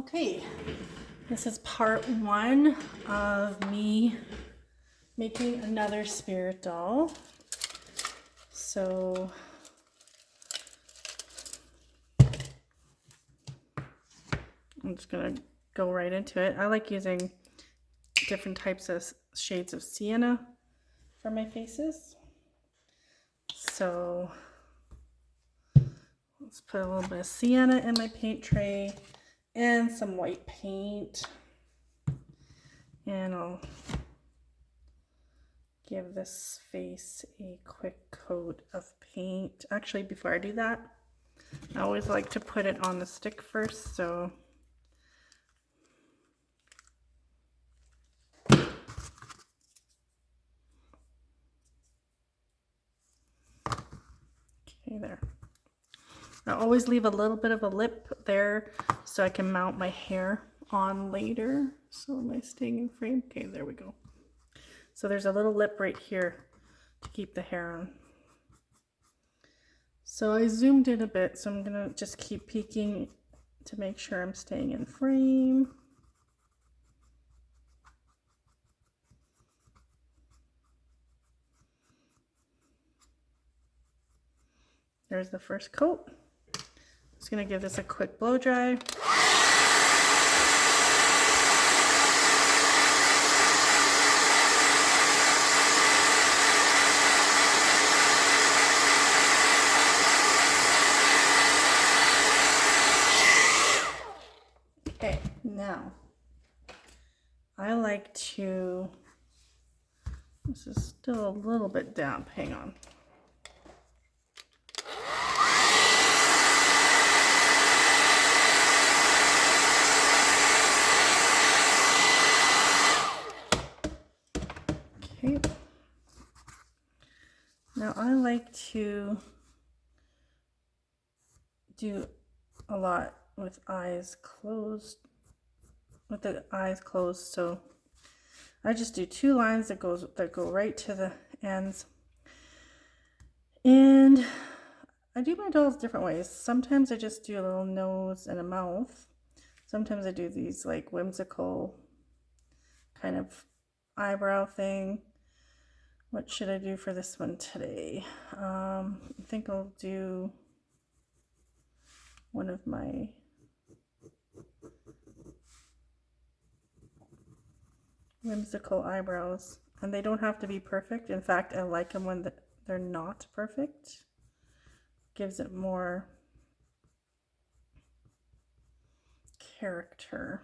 Okay, this is part one of me making another spirit doll. So I'm just gonna go right into it. I like using different types of shades of sienna for my faces. So let's put a little bit of sienna in my paint tray and some white paint. And I'll give this face a quick coat of paint. Actually, before I do that, I always like to put it on the stick first, so okay, there. I always leave a little bit of a lip there so I can mount my hair on later. So am I staying in frame? Okay, there we go. So there's a little lip right here to keep the hair on. So I zoomed in a bit, so I'm gonna just keep peeking to make sure I'm staying in frame. There's the first coat. Just gonna give this a quick blow dry. Okay, now I like to, this is still a little bit damp, hang on. Okay, now I like to do a lot with eyes closed, with the eyes closed, so I just do two lines that go right to the ends. And I do my dolls different ways. Sometimes I just do a little nose and a mouth. Sometimes I do these like whimsical kind of eyebrow thing. What should I do for this one today? I think I'll do one of my whimsical eyebrows. And they don't have to be perfect. In fact, I like them when they're not perfect. Gives it more character.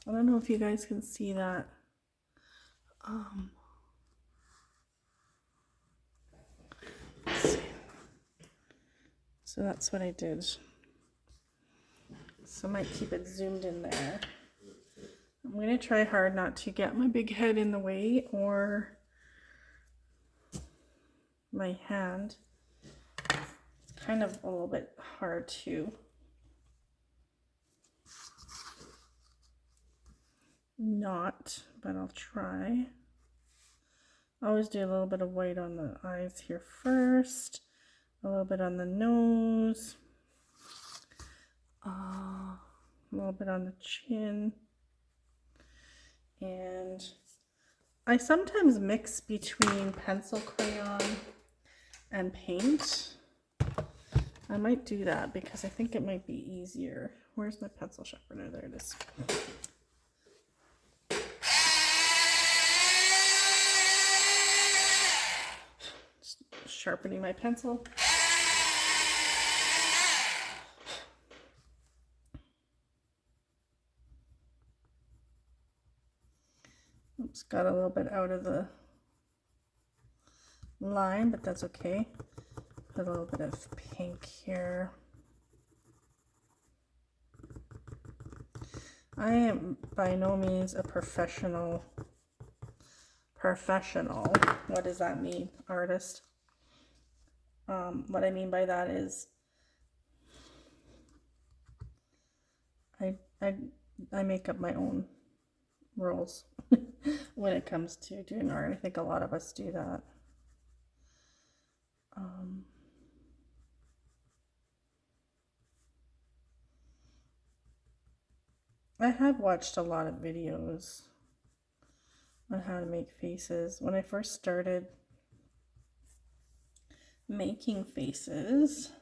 I don't know if you guys can see that. Let's see. So that's what I did. So I might keep it zoomed in there. I'm going to try hard not to get my big head in the way or my hand. It's kind of a little bit hard to not, but I'll try. I always do a little bit of white on the eyes here first, a little bit on the nose, a little bit on the chin, and I sometimes mix between pencil crayon and paint. I might do that because I think it might be easier. Where's my pencil sharpener? There it is. Sharpening my pencil. Oops, got a little bit out of the line, but that's okay. Put a little bit of pink here. I am by no means a professional, what does that mean? Artist. What I mean by that is I make up my own rules when it comes to doing art. I think a lot of us do that. I have watched a lot of videos on how to make faces. When I first started making faces,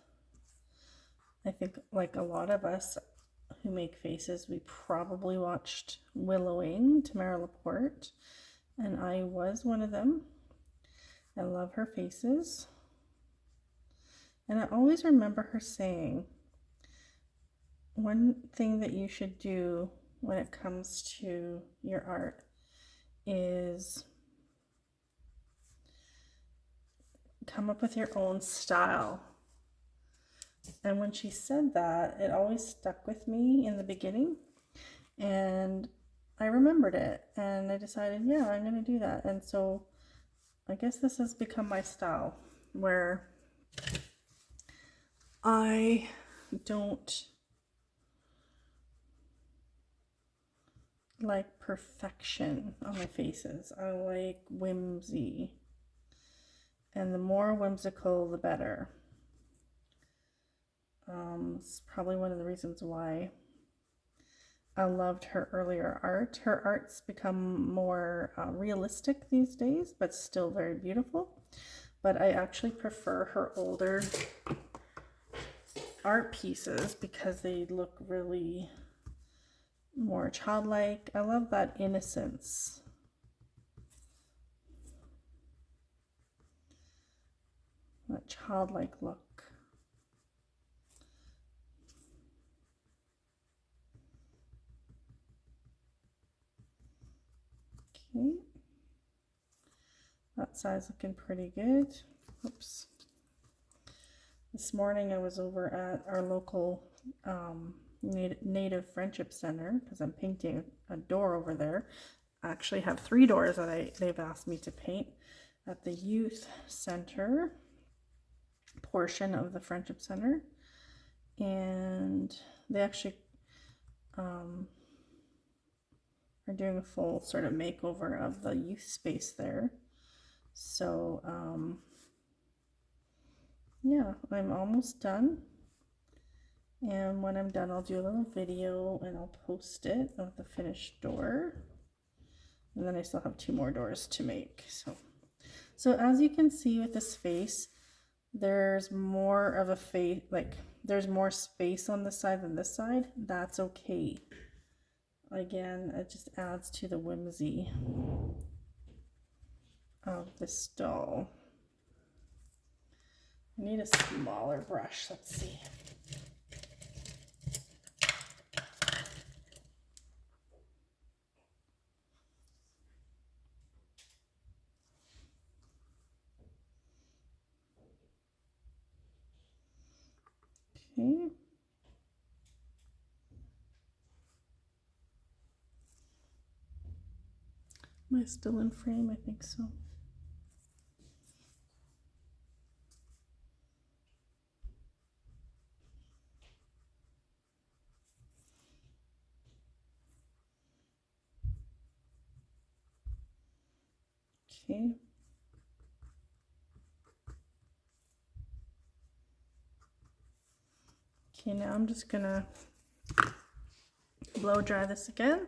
I think like a lot of us who make faces, we probably watched Willowing, Tamara Laporte, and I was one of them. I love her faces. And I always remember her saying, one thing that you should do when it comes to your art is come up with your own style. And when she said that, it always stuck with me in the beginning. And I remembered it. And I decided, yeah, I'm going to do that. And so I guess this has become my style, where I don't like perfection on my faces. I like whimsy. And the more whimsical, the better. It's probably one of the reasons why I loved her earlier art. Her art's become more realistic these days, but still very beautiful. But I actually prefer her older art pieces because they look really more childlike. I love that innocence. That childlike look. Okay. That side's looking pretty good. Oops. This morning I was over at our local Native Friendship Center because I'm painting a door over there. I actually have 3 doors that they've asked me to paint at the youth center portion of the Friendship Center. And they actually are doing a full sort of makeover of the youth space there. So yeah, I'm almost done. And when I'm done, I'll do a little video and I'll post it of the finished door. And then I still have 2 more doors to make. So as you can see with this face, there's more of a face, like there's more space on this side than this side. That's okay. Again, it just adds to the whimsy of this doll. I need a smaller brush. Let's see. Okay. Am I still in frame? I think so. Okay. Okay, now I'm just gonna blow dry this again.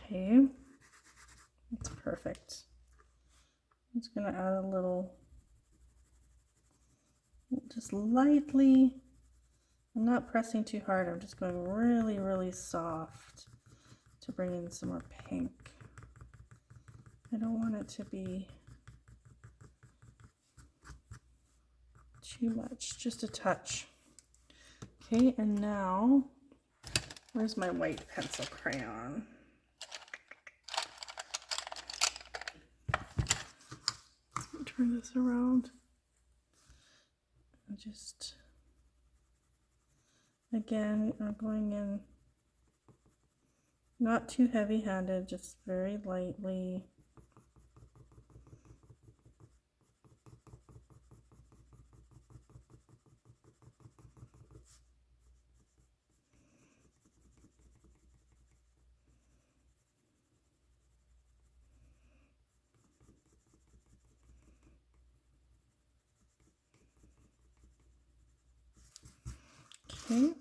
Okay, that's perfect. I'm just gonna add a little, just lightly. I'm not pressing too hard. I'm just going really, really soft to bring in some more pink. I don't want it to be too much, just a touch. Okay, and now, where's my white pencil crayon? Turn this around and just, again, I'm going in Not too heavy-handed, just very lightly. Okay.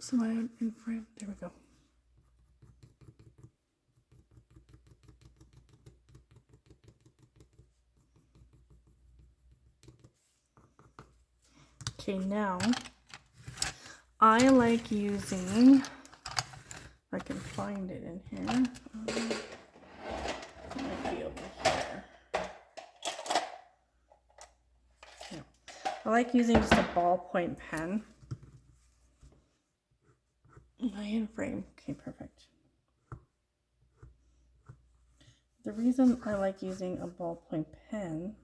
So I in frame. There we go. Okay, now I like using, if I can find it in here, it might be over here. Yeah. I like using just a ballpoint pen. Am I in frame? Okay, perfect. The reason I like using a ballpoint pen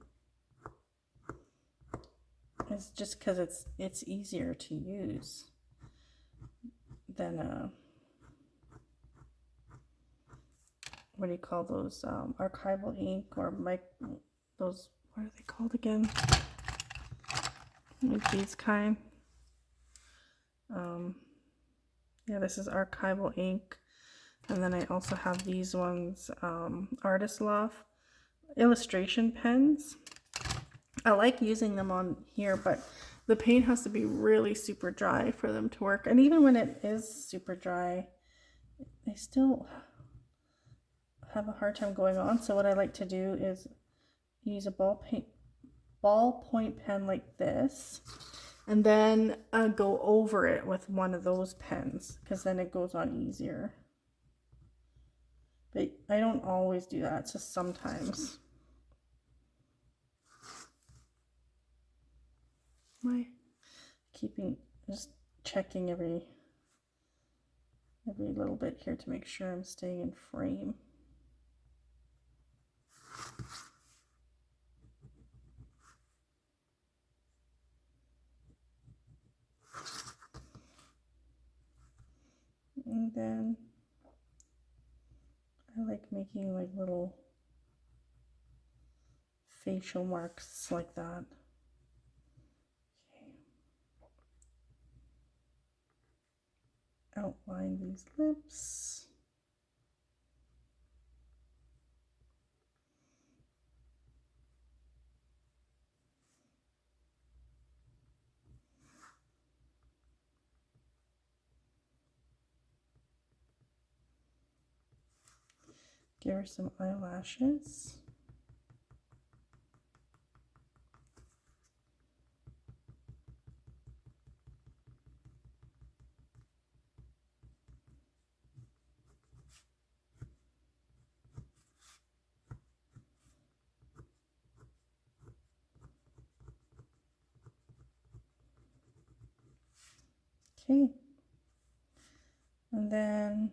is just because it's easier to use than what do you call those, archival ink or those, what are they called again? Like these kind. Yeah, this is archival ink. And then I also have these ones, Artist Loft illustration pens. I like using them on here, but the paint has to be really super dry for them to work. And even when it is super dry, they still have a hard time going on. So what I like to do is use a ballpoint pen like this, and then go over it with one of those pens, because then it goes on easier. But I don't always do that, it's just sometimes. Just checking every little bit here to make sure I'm staying in frame. And then I like making like little facial marks like that. Okay. Outline these lips. Give her some eyelashes. Okay. And then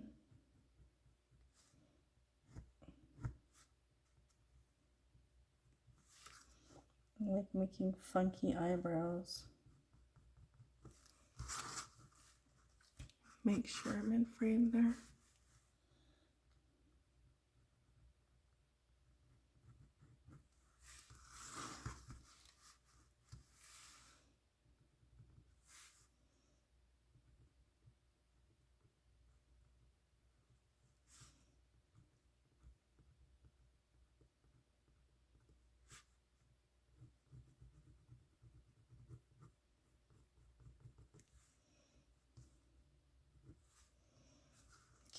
I like making funky eyebrows. Make sure I'm in frame there.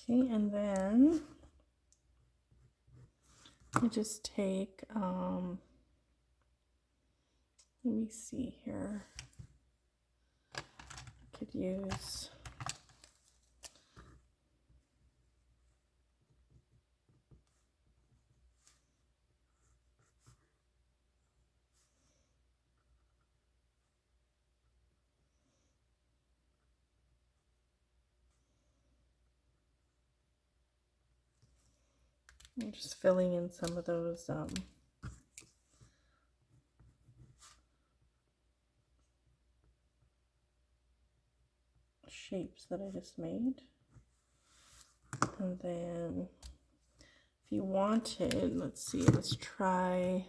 Okay, and then I just take, let me see here. I could use, I'm just filling in some of those shapes that I just made. And then if you wanted, let's see, let's try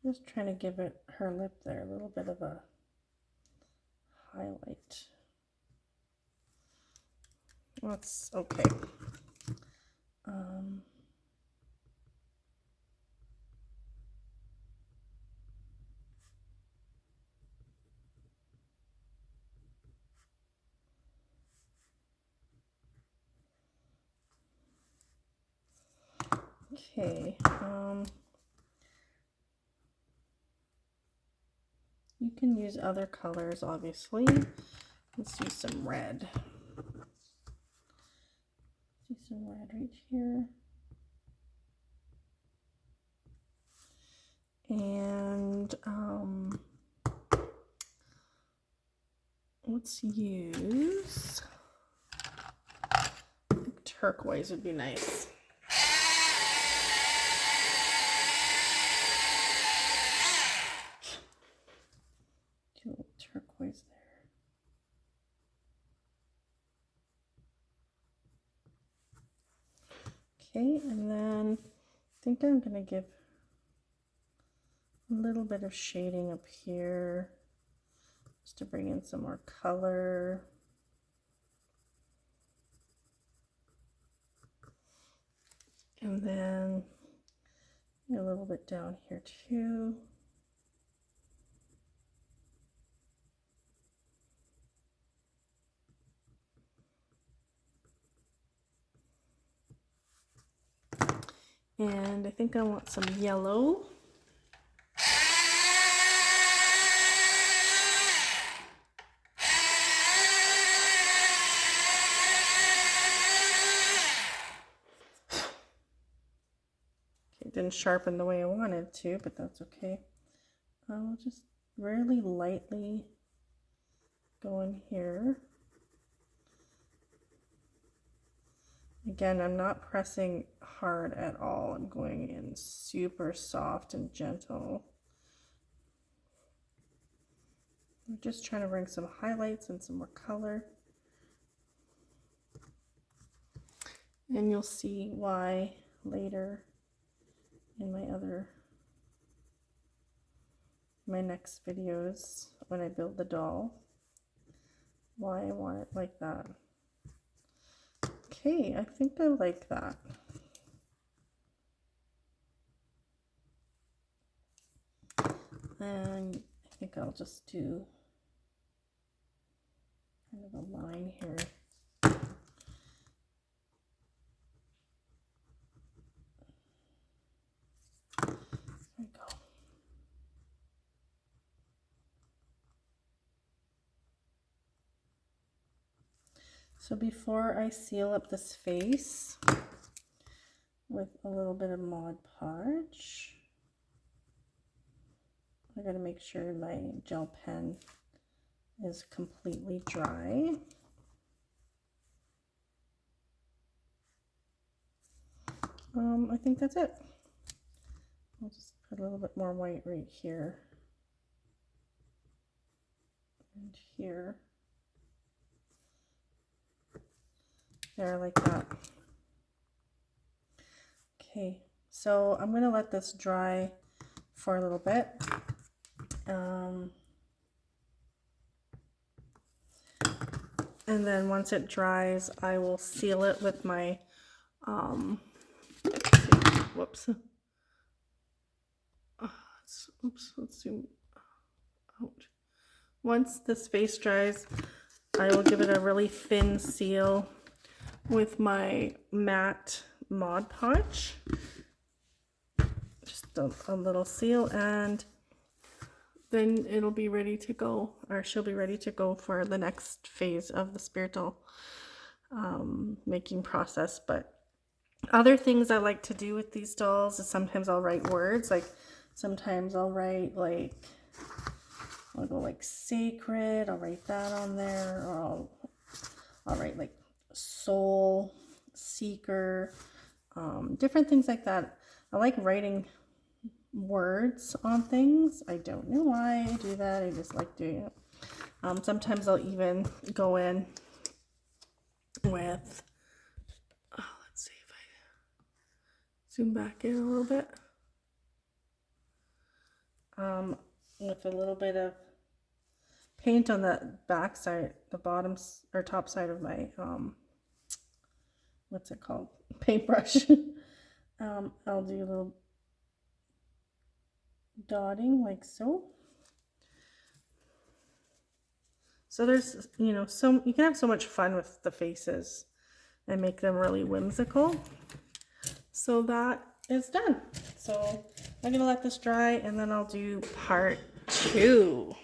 just trying to give it her lip there a little bit of a highlight. That's okay. Okay, you can use other colors, obviously. Let's do some red. Do some red right here. And let's use, I think turquoise would be nice. Do a little turquoise there. Okay, and then I think I'm going to give a little bit of shading up here just to bring in some more color. And then a little bit down here too. And I think I want some yellow. Okay, it didn't sharpen the way I wanted to, but that's okay. I'll just really lightly go in here. Again, I'm not pressing hard at all. I'm going in super soft and gentle. I'm just trying to bring some highlights and some more color. And you'll see why later in my next videos when I build the doll, why I want it like that. Okay, I think I like that. And I think I'll just do kind of a line here. There we go. So before I seal up this face with a little bit of Mod Podge, I gotta make sure my gel pen is completely dry. I think that's it. I'll just put a little bit more white right here and here. There, like that. Okay, so I'm gonna let this dry for a little bit. And then once it dries, I will seal it with my, whoops. Oops, let's zoom out. Once this face dries, I will give it a really thin seal with my matte Mod Podge, just a little seal, and then it'll be ready to go, or she'll be ready to go for the next phase of the spiritual making process. But other things I like to do with these dolls is sometimes I'll write words, like sometimes I'll write like, I'll go like sacred, I'll write that on there, or I'll write like soul, seeker, different things like that. I like writing words on things. I don't know why I do that. I just like doing it. Sometimes I'll even go in with, let's see if I zoom back in a little bit, with a little bit of paint on the back side, the bottom or top side of my what's it called, paintbrush. I'll do a little dotting like so. So there's, you know, so you can have so much fun with the faces and make them really whimsical. So that is done. So I'm gonna let this dry, and then I'll do part 2.